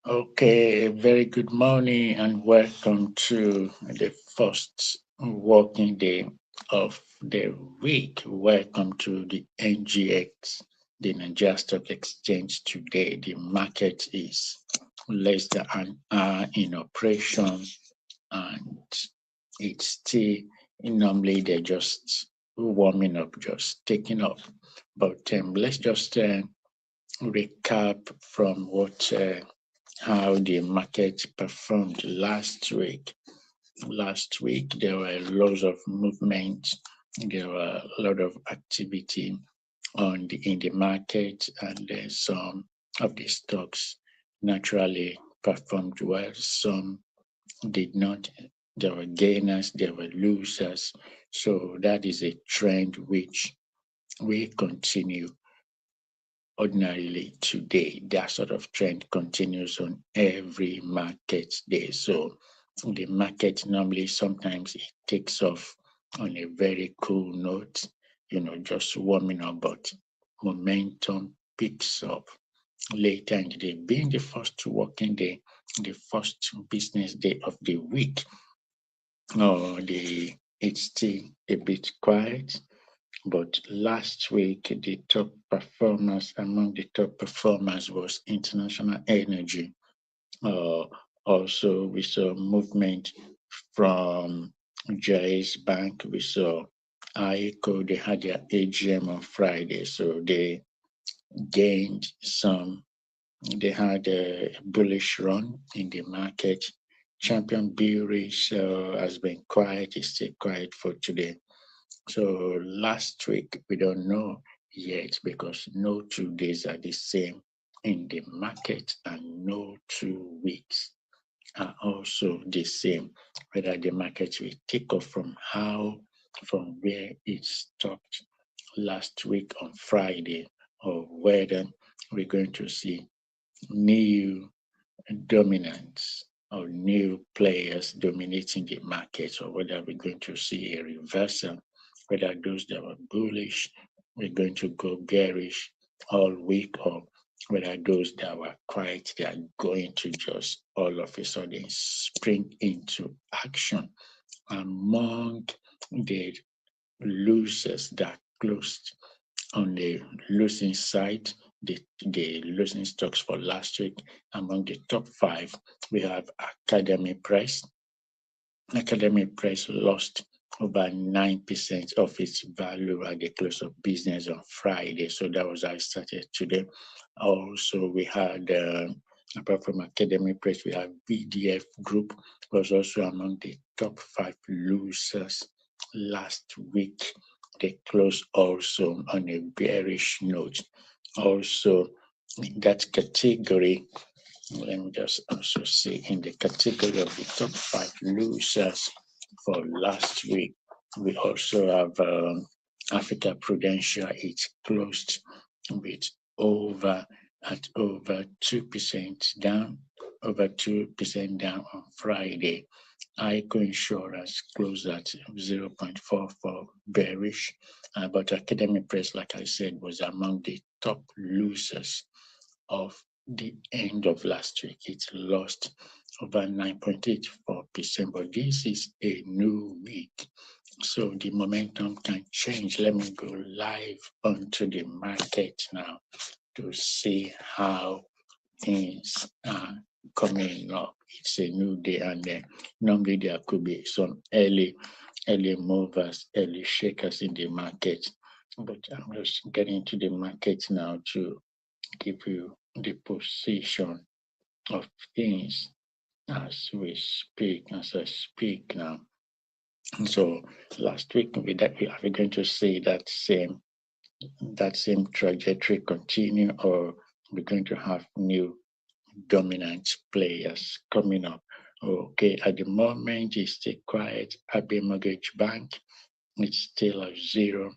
Okay, a very good morning and welcome to the first working day of the week. Welcome to the NGX, the Nigerian Stock Exchange. Today, the market is less than an hour in operation, and it's still normally they're just warming up, just taking off. But let's just recap from what how the market performed last week. Last week, there were lots of movement, there were a lot of activity in the market, and some of the stocks naturally performed well. Some did not. There were gainers, there were losers. So that is a trend which will continue ordinarily today. That sort of trend continues on every market day. So the market normally sometimes it takes off on a very cool note, just warming up, but momentum picks up later in the day. Being the first working day, the first business day of the week, it's still a bit quiet. But last week, the top performers among the top performers was International Energy. Uh, Also, we saw movement from Jais Bank. We saw ICO. They had their AGM on Friday, so they gained some. They had a bullish run in the market. Champion Bearish has been quiet. It's still quiet for today. So last week, we don't know yet because no 2 days are the same in the market and no 2 weeks are also the same. Whether the market will take off from where it stopped last week on Friday, or whether we're going to see new dominance or new players dominating the market, or whether we're going to see a reversal, whether those that were bullish we're going to go bearish all week, or whether those that were quiet they are going to just all of a sudden spring into action. Among the losers that closed on the losing side, the losing stocks for last week, among the top five, we have Academy Press. Academy Press lost over 9% of its value at the close of business on Friday. So that was how I started today. Also, we had, apart from Academy Press, we have BDF Group, was also among the top five losers last week. They closed also on a bearish note. Also, in that category, let me just also see in the category of the top five losers for last week, we also have Africa Prudential. It closed with over 2% down, over 2% down on Friday. ICO Insurance closed at 0.44 bearish, but Academy Press, like I said, was among the top losers of the end of last week. It lost over 9.84%, but this is a new week. So the momentum can change. Let me go live onto the market now to see how things are coming up. It's a new day, and normally there could be some early movers, early shakers in the market. But I'm just getting to the market now to give you the position of things as we speak, as I speak now. And so last week we are going to see that same trajectory continue, or we're going to have new dominant players coming up. Okay, at the moment it's still quiet. Abbey Mortgage Bank, it's still at zero.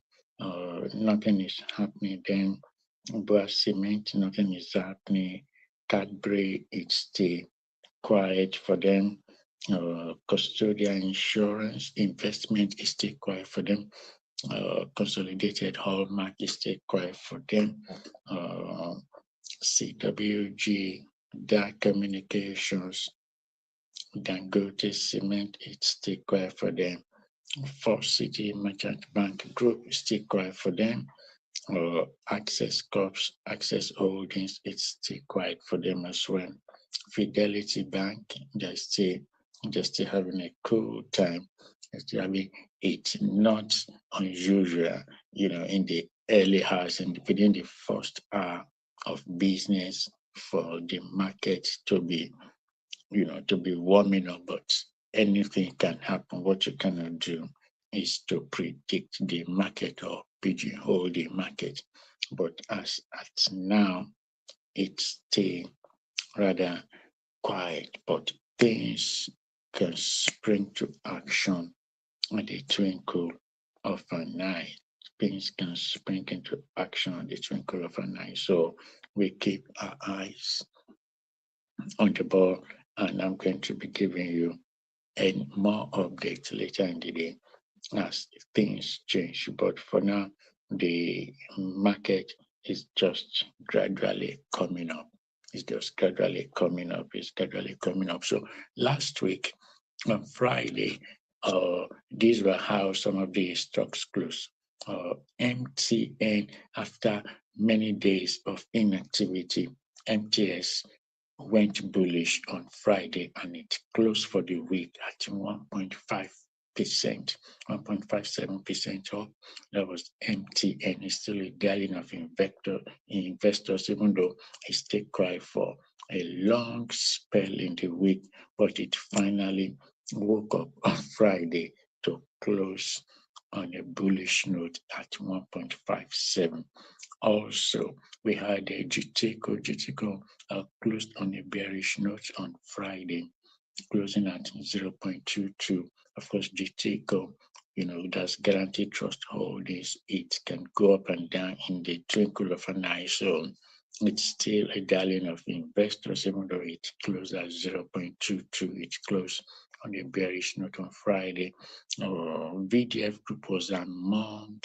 Nothing is happening. Then Boa Cement, nothing is happening. Cadbury, it's still quiet for them. Custodian Insurance Investment is still quiet for them. Consolidated Hallmark is still quiet for them. CWG Dark Communications, Dangote Cement, it's still quiet for them. First City Merchant Bank Group, still quiet for them. Access Corps, Access Holdings, it's still quiet for them as well. Fidelity Bank, they're still having a cool time. I mean, it's not unusual, in the early hours and within the first hour of business for the market to be, warming up, but anything can happen. What you cannot do is to predict the market or pigeonhole the market. But as at now, it's still rather quiet, but things can spring to action at the twinkle of an eye. Things can spring into action at the twinkle of an eye. So we keep our eyes on the ball, and I'm going to be giving you more updates later in the day as things change. But for now, the market is just gradually coming up. It's just gradually coming up. It's gradually coming up. So last week on Friday, these were how some of the stocks closed. MTN, after many days of inactivity, MTS went bullish on Friday and it closed for the week at 1.5%, 1.57% up. That was MTN. It's still a darling of investors, even though it stayed quiet for a long spell in the week, but it finally woke up on Friday to close on a bullish note at 1.57. Also, we had a GTCO. GTCO closed on a bearish note on Friday, closing at 0.22. Of course, GTCO, that's guaranteed trust holdings. It can go up and down in the twinkle of an eye. So it's still a darling of investors, even though it closed at 0.22. It closed on a bearish note on Friday. VDF Group was among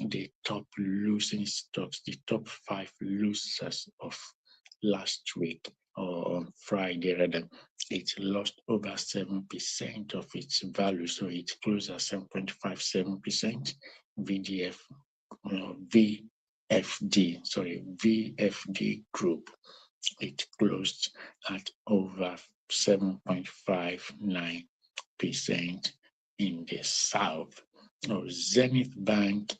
the top losing stocks, the top 5 losers of last week, or on Friday rather. It lost over 7% of its value, so it closed at 7.57%. VFD Group, it closed at over 7.59% in the south. Zenith Bank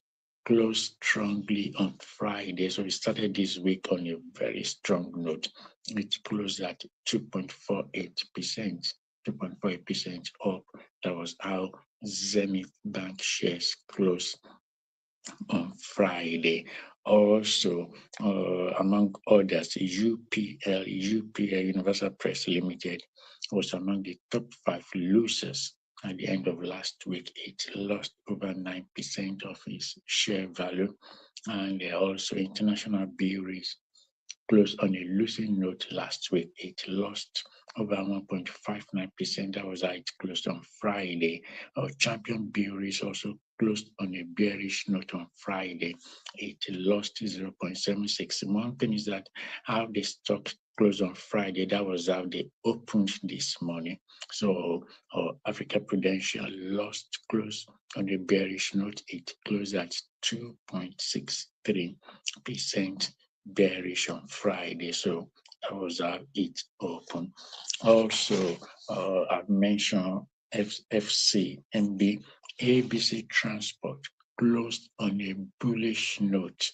closed strongly on Friday, so it started this week on a very strong note. It closed at 2.48%, 2.48% up. That was how Zenith Bank shares closed on Friday. Also, among others, UPL, Universal Press Limited, was among the top 5 losers at the end of last week. It lost over 9% of its share value. And also International Breweries closed on a losing note last week. It lost over 1.59%. That was how it closed on Friday. Champion Breweries also closed on a bearish note on Friday. It lost 0.76. One thing is that how the stock closed on Friday, that was how they opened this morning. So Africa Prudential closed on a bearish note. It closed at 2.63% bearish on Friday. So that was how it opened. Also, I've mentioned FCMB, ABC Transport closed on a bullish note.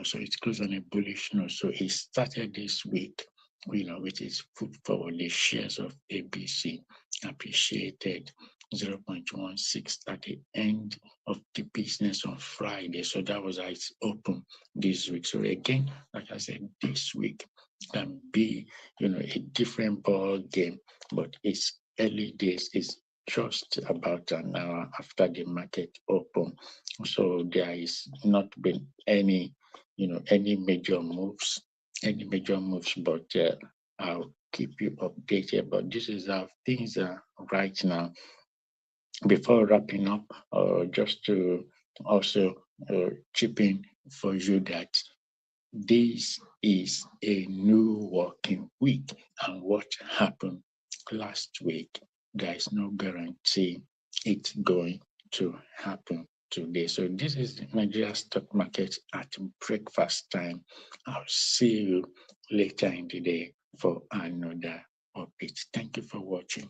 So it closed on a bullish note. So it started this week, with its foot forward. The shares of ABC appreciated 0.16 at the end of the business on Friday. So that was how it's open this week. So again, like I said, this week can be, a different ball game, but it's early days. It's just about an hour after the market open. So there is not been any major moves, but I'll keep you updated. But this is how things are right now. Before wrapping up, just to also chip in for you that This is a new working week, and what happened last week, there is no guarantee it's going to happen today. So this is the Nigeria stock market at breakfast time. I'll see you later in the day for another update. Thank you for watching.